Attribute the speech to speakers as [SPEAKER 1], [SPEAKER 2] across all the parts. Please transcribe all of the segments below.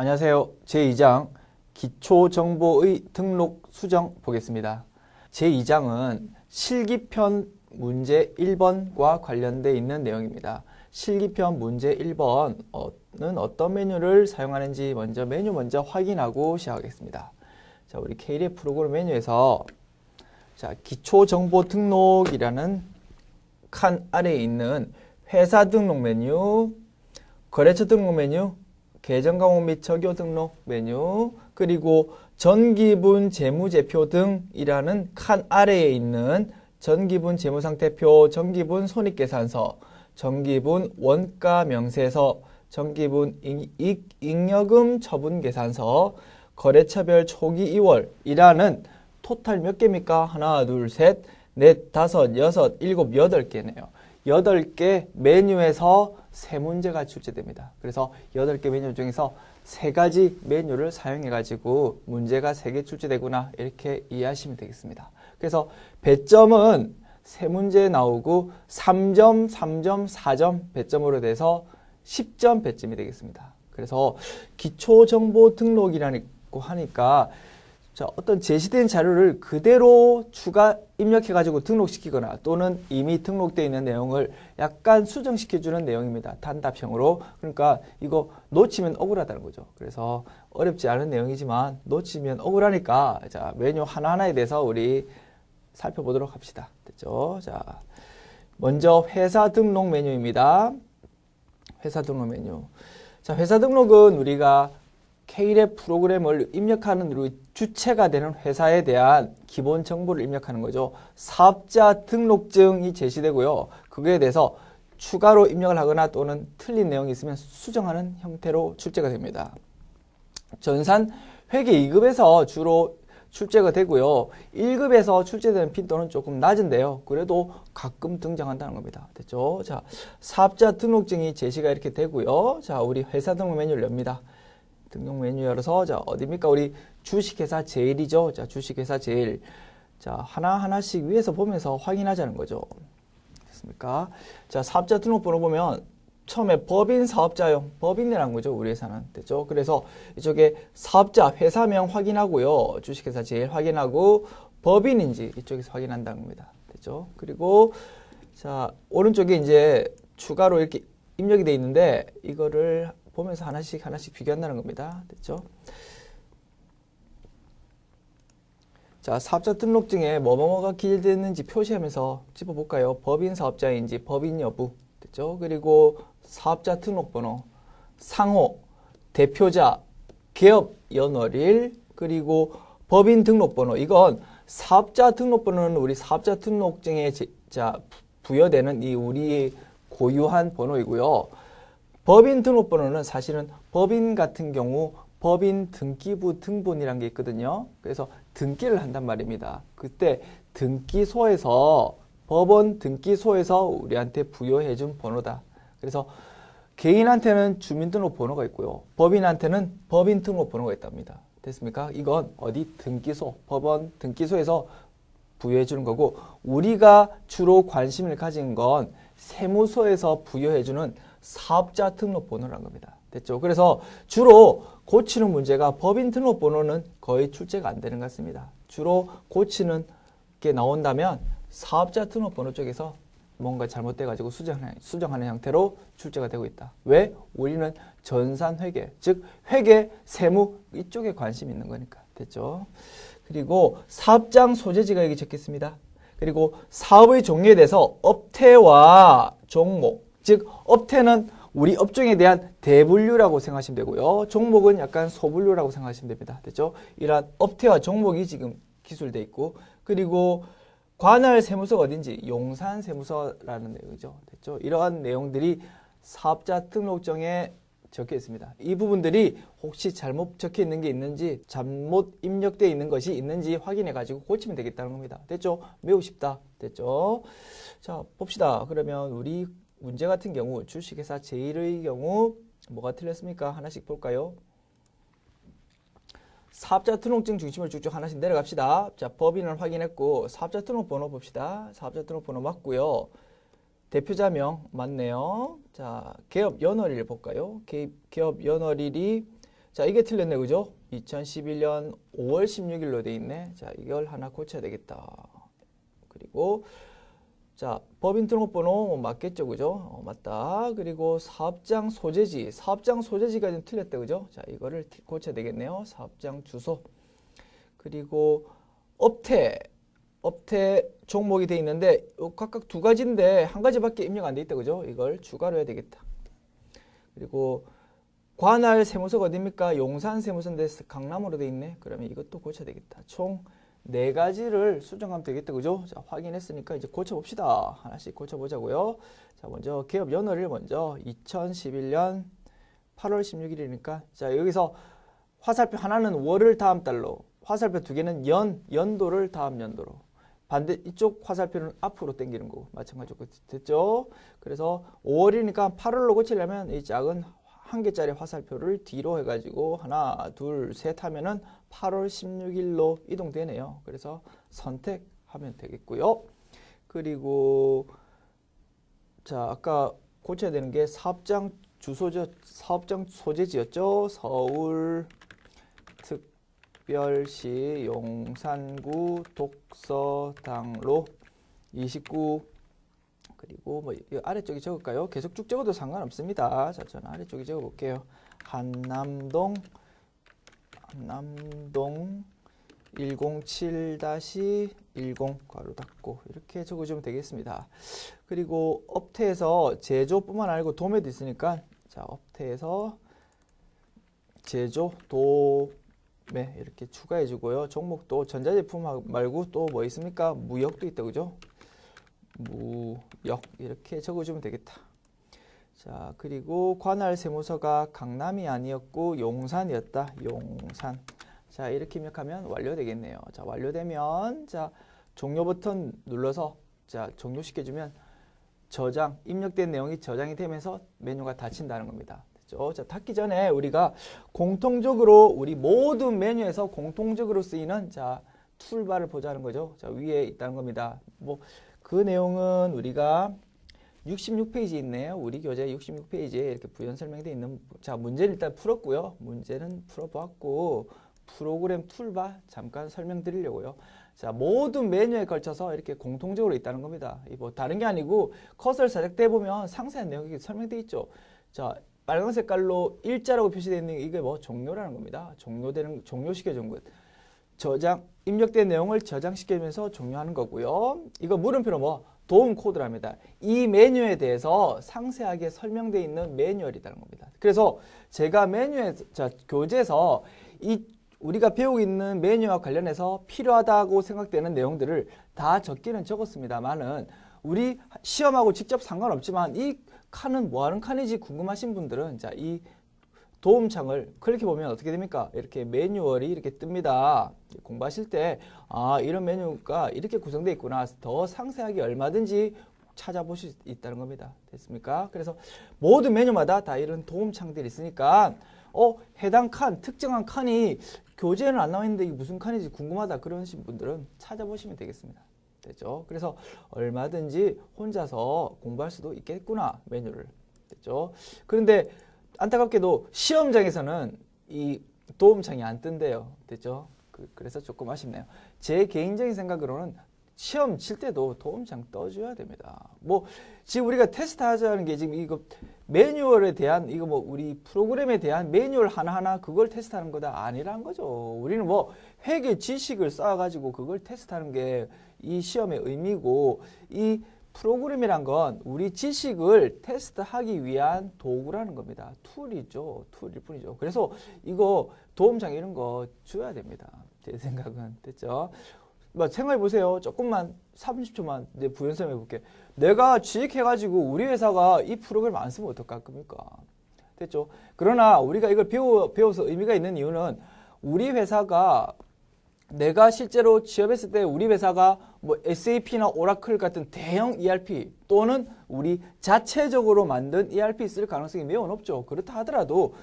[SPEAKER 1] 안녕하세요. 제2장 기초정보의 등록 수정 보겠습니다. 제2장은 실기편 문제 1번과 관련되어 있는 내용입니다. 실기편 문제 1번은 어떤 메뉴를 사용하는지 메뉴 먼저 확인하고 시작하겠습니다. 자, 우리 KDF 프로그램 메뉴에서 자, 기초정보 등록이라는 칸 아래에 있는 회사 등록 메뉴, 거래처 등록 메뉴, 계정 강호 및 적용 등록 메뉴, 그리고 전기분 재무제표 등이라는 칸 아래에 있는 전기분 재무상태표, 전기분 손익계산서, 전기분 원가명세서, 전기분 잉여금 처분계산서, 거래처별 초기 2월이라는 토탈 몇 개입니까? 하나, 둘, 셋, 넷, 다섯, 여섯, 일곱, 여덟 개네요. 8개 메뉴에서 3문제가 출제됩니다. 그래서 8개 메뉴 중에서 3가지 메뉴를 사용해가지고 문제가 3개 출제되구나 이렇게 이해하시면 되겠습니다. 그래서 배점은 3문제 나오고 3점, 3점, 4점 배점으로 돼서 10점 배점이 되겠습니다. 그래서 기초정보 등록이라고 하니까 자, 어떤 제시된 자료를 그대로 추가 입력해가지고 등록시키거나 또는 이미 등록되어 있는 내용을 약간 수정시켜주는 내용입니다. 단답형으로. 그러니까 이거 놓치면 억울하다는 거죠. 그래서 어렵지 않은 내용이지만 놓치면 억울하니까 자, 메뉴 하나하나에 대해서 우리 살펴보도록 합시다. 됐죠? 자, 먼저 회사 등록 메뉴입니다. 회사 등록 메뉴. 자, 회사 등록은 우리가 KDF 프로그램을 입력하는 우리 주체가 되는 회사에 대한 기본 정보를 입력하는 거죠. 사업자 등록증이 제시되고요. 그거에 대해서 추가로 입력을 하거나 또는 틀린 내용이 있으면 수정하는 형태로 출제가 됩니다. 전산 회계 2급에서 주로 출제가 되고요. 1급에서 출제되는 빈도는 조금 낮은데요. 그래도 가끔 등장한다는 겁니다. 됐죠? 자, 사업자 등록증이 제시가 이렇게 되고요. 자, 우리 회사 등록 메뉴를 엽니다. 등록 메뉴 열어서 자, 어디입니까? 우리 주식회사 제일이죠. 자, 주식회사 제일. 자, 하나하나씩 위에서 보면서 확인하자는 거죠. 됐습니까? 자, 사업자 등록번호 보면 처음에 법인 사업자용, 법인이라는 거죠. 우리 회사는. 됐죠? 그래서 이쪽에 사업자 회사명 확인하고요. 주식회사 제일 확인하고 법인인지 이쪽에서 확인한다는 겁니다. 됐죠? 그리고 자, 오른쪽에 이제 추가로 이렇게 입력이 되어 있는데 이거를 보면서 하나씩 비교한다는 겁니다. 됐죠? 자, 사업자 등록증에 뭐뭐가 기재됐는지 표시하면서 짚어볼까요? 법인 사업자인지 법인 여부. 됐죠? 그리고 사업자 등록번호, 상호, 대표자, 개업 연월일, 그리고 법인 등록번호. 이건 사업자 등록번호는 우리 사업자 등록증에 부여되는 이 우리 고유한 번호이고요. 법인 등록번호는 사실은 법인 같은 경우 법인 등기부 등본이라는 게 있거든요. 그래서 등기를 한단 말입니다. 그때 등기소에서 법원 등기소에서 우리한테 부여해준 번호다. 그래서 개인한테는 주민등록번호가 있고요. 법인한테는 법인 등록번호가 있답니다. 됐습니까? 이건 어디 등기소, 법원 등기소에서 부여해주는 거고 우리가 주로 관심을 가진 건 세무서에서 부여해주는 사업자 등록번호라는 겁니다. 됐죠? 그래서 주로 고치는 문제가 법인 등록번호는 거의 출제가 안 되는 것 같습니다. 주로 고치는 게 나온다면 사업자 등록번호 쪽에서 뭔가 잘못돼가지고 수정하는 형태로 출제가 되고 있다. 왜? 우리는 전산회계, 즉 회계, 세무 이쪽에 관심이 있는 거니까. 됐죠? 그리고 사업장 소재지가 여기 적겠습니다. 그리고 사업의 종류에 대해서 업태와 종목, 즉 업태는 우리 업종에 대한 대분류라고 생각하시면 되고요. 종목은 약간 소분류라고 생각하시면 됩니다. 됐죠? 이러한 업태와 종목이 지금 기술되어 있고 그리고 관할 세무서가 어딘지 용산세무서라는 내용이죠. 됐죠? 이러한 내용들이 사업자 등록증에 적혀 있습니다. 이 부분들이 혹시 잘못 적혀 있는 게 있는지 잘못 입력되어 있는 것이 있는지 확인해 가지고 고치면 되겠다는 겁니다. 됐죠? 매우 쉽다. 됐죠? 자, 봅시다. 그러면 우리 문제 같은 경우 주식회사 제일의 경우 뭐가 틀렸습니까? 하나씩 볼까요? 사업자 등록증 중심으로 쭉쭉 하나씩 내려갑시다. 자, 법인을 확인했고 사업자 등록번호 봅시다. 사업자 등록번호 맞고요. 대표자명 맞네요. 자, 개업 연월일 볼까요? 개업 연월일이 자, 이게 틀렸네, 그죠? 2011년 5월 16일로 돼 있네. 자, 이걸 하나 고쳐야 되겠다. 그리고 자, 법인 등록번호 맞겠죠, 그죠? 맞다. 그리고 사업장 소재지, 사업장 소재지가 좀 틀렸다, 그죠? 자, 이거를 고쳐야 되겠네요. 사업장 주소. 그리고 업태 종목이 돼 있는데 각각 두 가지인데 한 가지밖에 입력 안 돼 있다, 그죠? 이걸 추가로 해야 되겠다. 그리고 관할 세무서가 어디입니까? 용산 세무서인데 강남으로 돼 있네. 그러면 이것도 고쳐야 되겠다. 총 4가지를 수정하면 되겠다, 그죠? 자, 확인했으니까 이제 고쳐봅시다. 하나씩 고쳐보자고요. 자, 먼저 개업 연월일 먼저 2011년 8월 16일이니까 자, 여기서 화살표 하나는 월을 다음 달로, 화살표 2개는 연도를 다음 연도로, 반대 이쪽 화살표는 앞으로 당기는 거고 마찬가지로 됐죠? 그래서 5월이니까 8월로 고치려면 이 작은 1개짜리 화살표를 뒤로 해가지고 하나, 둘, 셋 하면은 8월 16일로 이동되네요. 그래서 선택하면 되겠고요. 그리고 자, 아까 고쳐야 되는 게 사업장 주소죠. 사업장 소재지였죠. 서울 특별시 용산구 독서당로 29. 그리고 뭐 아래쪽에 적을까요? 계속 쭉 적어도 상관없습니다. 자, 저는 아래쪽에 적어볼게요. 한남동 107-10 괄호 닫고 이렇게 적어주면 되겠습니다. 그리고 업태에서 제조뿐만 아니고 도매도 있으니까 자, 업태에서 제조, 도매 이렇게 추가해 주고요. 종목도 전자제품 말고 또 뭐 있습니까? 무역도 있다, 그죠? 무역 이렇게 적어주면 되겠다. 자, 그리고 관할 세무서가 강남이 아니었고 용산이었다. 용산. 자, 이렇게 입력하면 완료되겠네요. 자, 완료되면 자, 종료 버튼 눌러서 자, 종료시켜주면 저장, 입력된 내용이 저장이 되면서 메뉴가 닫힌다는 겁니다. 됐죠? 자, 닫기 전에 우리가 공통적으로 우리 모든 메뉴에서 공통적으로 쓰이는 자, 툴바를 보자는 거죠. 자, 위에 있다는 겁니다. 뭐 그 내용은 우리가 66페이지 있네요. 우리 교재 66페이지에 이렇게 부연 설명되어 있는 자, 문제를 일단 풀었고요. 문제는 풀어보았고 프로그램 툴바 잠깐 설명드리려고요. 자, 모든 메뉴에 걸쳐서 이렇게 공통적으로 있다는 겁니다. 뭐 다른 게 아니고 커서를 살짝 떼보면 상세한 내용이 설명되어 있죠. 자, 빨간 색깔로 일자라고 표시되어 있는 이게 뭐 종료라는 겁니다. 종료시켜준 것. 저장, 입력된 내용을 저장시키면서 종료하는 거고요. 이거 물음표로 뭐 도움 코드랍니다. 이 메뉴에 대해서 상세하게 설명되어 있는 매뉴얼이라는 겁니다. 그래서 제가 자, 교재에서 우리가 배우고 있는 메뉴와 관련해서 필요하다고 생각되는 내용들을 다 적기는 적었습니다만은 우리 시험하고 직접 상관없지만 이 칸은 뭐 하는 칸인지 궁금하신 분들은 자, 이 도움창을 클릭해 보면 어떻게 됩니까? 이렇게 매뉴얼이 이렇게 뜹니다. 공부하실 때 아, 이런 메뉴가 이렇게 구성되어 있구나. 더 상세하게 얼마든지 찾아보실 수 있다는 겁니다. 됐습니까? 그래서 모든 메뉴마다 다 이런 도움창들이 있으니까 해당 칸, 특정한 칸이 교재에는 안 나와 있는데 이게 무슨 칸인지 궁금하다 그러신 분들은 찾아보시면 되겠습니다. 됐죠? 그래서 얼마든지 혼자서 공부할 수도 있겠구나, 메뉴를. 됐죠? 그런데 안타깝게도 시험장에서는 이 도움창이 안 뜬대요. 됐죠? 그래서 조금 아쉽네요. 제 개인적인 생각으로는 시험 칠 때도 도움창 떠줘야 됩니다. 뭐 지금 우리가 테스트 하자는 게 지금 이거 매뉴얼에 대한 이거 뭐 우리 프로그램에 대한 매뉴얼 하나하나 그걸 테스트하는 거다 아니란 거죠. 우리는 뭐 회계 지식을 쌓아가지고 그걸 테스트하는 게 이 시험의 의미고 이 프로그램이란 건 우리 지식을 테스트하기 위한 도구라는 겁니다. 툴이죠. 툴일 뿐이죠. 그래서 이거 도움창 이런 거 줘야 됩니다. 제 생각은. 됐죠? 뭐 생각해 보세요. 조금만 30초만 이제 부연 설명해 볼게요. 내가 취직해가지고 우리 회사가 이 프로그램 안 쓰면 어떡할 겁니까? 됐죠? 그러나 우리가 이걸 배워서 의미가 있는 이유는 우리 회사가 내가 실제로 취업했을 때 우리 회사가 뭐 SAP나 오라클 같은 대형 ERP 또는 우리 자체적으로 만든 ERP 쓸 가능성이 매우 높죠. 그렇다 하더라도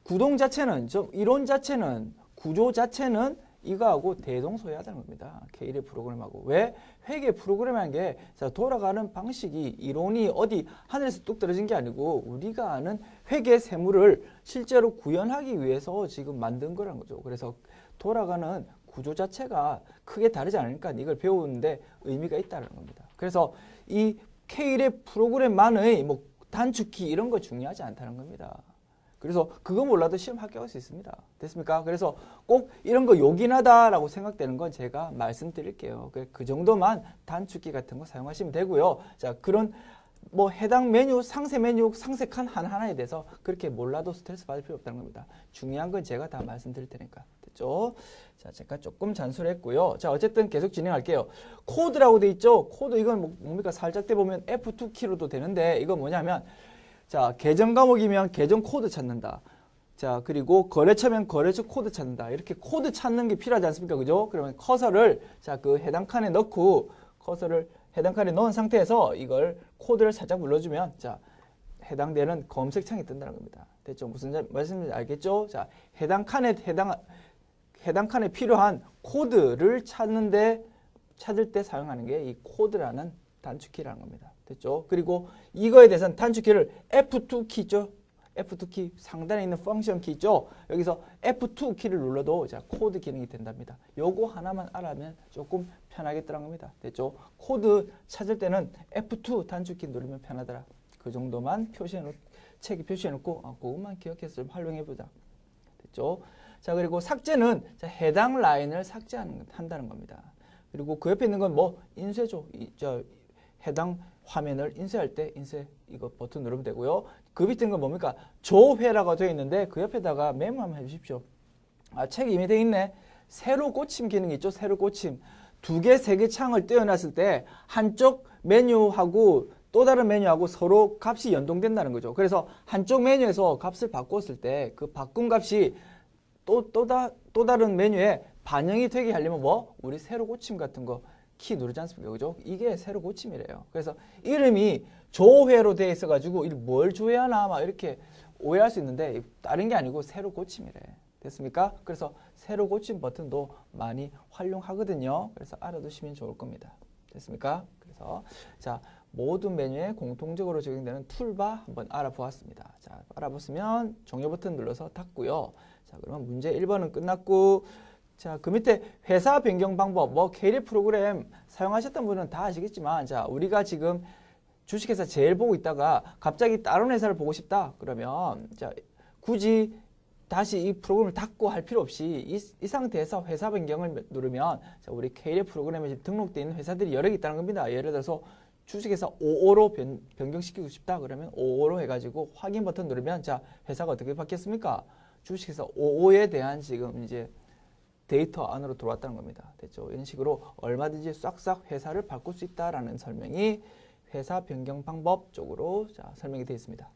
[SPEAKER 1] 구동 자체는, 이론 자체는, 구조 자체는 이거하고 대동소이하다는 겁니다. K1의 프로그램하고. 왜? 회계 프로그램이라는 게 돌아가는 방식이 이론이 어디 하늘에서 뚝 떨어진 게 아니고 우리가 아는 회계 세무를 실제로 구현하기 위해서 지금 만든 거라는 거죠. 그래서 돌아가는 구조 자체가 크게 다르지 않으니까 이걸 배우는데 의미가 있다는 겁니다. 그래서 이 K1의 프로그램만의 뭐 단축키 이런 거 중요하지 않다는 겁니다. 그래서 그거 몰라도 시험 합격할 수 있습니다. 됐습니까? 그래서 꼭 이런 거 요긴하다라고 생각되는 건 제가 말씀드릴게요. 그 정도만 단축키 같은 거 사용하시면 되고요. 자, 그런 뭐 해당 메뉴, 상세 메뉴, 상세 칸 하나하나에 대해서 그렇게 몰라도 스트레스 받을 필요 없다는 겁니다. 중요한 건 제가 다 말씀드릴 테니까. 됐죠? 자, 제가 조금 잔소리했고요. 자, 어쨌든 계속 진행할게요. 코드라고 돼 있죠? 코드 이건 뭡니까? 살짝 떼보면 F2 키로도 되는데 이건 뭐냐면 자, 계정 과목이면 계정 코드 찾는다. 자, 그리고 거래처면 거래처 코드 찾는다. 이렇게 코드 찾는 게 필요하지 않습니까? 그죠? 그러면 커서를 자, 그 해당 칸에 넣고 커서를 해당 칸에 넣은 상태에서 이걸 코드를 살짝 눌러주면 자, 해당되는 검색창이 뜬다는 겁니다. 됐죠? 무슨 말씀인지 알겠죠? 자, 해당 칸에 필요한 코드를 찾을 때 사용하는 게 이 코드라는 단축키라는 겁니다. 됐죠? 그리고 이거에 대해서는 단축키를 F2 키 있죠? F2 키 상단에 있는 펑션 키 있죠? 여기서 F2 키를 눌러도 자, 코드 기능이 된답니다. 요거 하나만 알아면 조금 편하겠더라는 겁니다. 됐죠? 코드 찾을 때는 F2 단축키 누르면 편하더라. 그 정도만 책에 표시해놓고 그것만 기억해서 좀 활용해보자. 됐죠? 자, 그리고 삭제는 자, 해당 라인을 삭제한다는 겁니다. 그리고 그 옆에 있는 건 뭐 인쇄죠. 해당 화면을 인쇄할 때 인쇄 이거 버튼 누르면 되고요. 그 밑에 있는 건 뭡니까? 조회라고 되어 있는데 그 옆에다가 메모 한번 해주십시오. 아, 책이 이미 되어 있네. 새로 고침 기능이 있죠. 새로 고침. 2개, 3개 창을 떼어놨을 때 한쪽 메뉴하고 또 다른 메뉴하고 서로 값이 연동된다는 거죠. 그래서 한쪽 메뉴에서 값을 바꿨을 때 그 바꾼 값이 또 다른 메뉴에 반영이 되게 하려면 뭐? 우리 새로 고침 같은 거 키 누르지 않습니까? 그죠? 이게 새로 고침이래요. 그래서 이름이 조회로 되어 있어가지고 뭘 조회하나 막 이렇게 오해할 수 있는데 다른 게 아니고 새로 고침이래. 됐습니까? 그래서 새로 고침 버튼도 많이 활용하거든요. 그래서 알아두시면 좋을 겁니다. 됐습니까? 그래서 자, 모든 메뉴에 공통적으로 적용되는 툴바 한번 알아보았습니다. 자, 알아보시면 종료 버튼 눌러서 닫고요. 자, 그러면 문제 1번은 끝났고 자, 그 밑에 회사 변경 방법, 뭐 K1 프로그램 사용하셨던 분은 다 아시겠지만 자, 우리가 지금 주식회사 제일 보고 있다가 갑자기 다른 회사를 보고 싶다. 그러면 자, 굳이 다시 이 프로그램을 닫고 할 필요 없이 이 상태에서 회사 변경을 누르면 자, 우리 K1 프로그램에 지금 등록되어 있는 회사들이 여러 개 있다는 겁니다. 예를 들어서 주식회사 55로 변경시키고 싶다. 그러면 55로 해가지고 확인 버튼 누르면 자, 회사가 어떻게 바뀌었습니까? 주식회사 55에 대한 지금 이제 데이터 안으로 들어왔다는 겁니다. 됐죠? 이런 식으로 얼마든지 싹싹 회사를 바꿀 수 있다라는 설명이 회사 변경 방법 쪽으로 자, 설명이 되어 있습니다.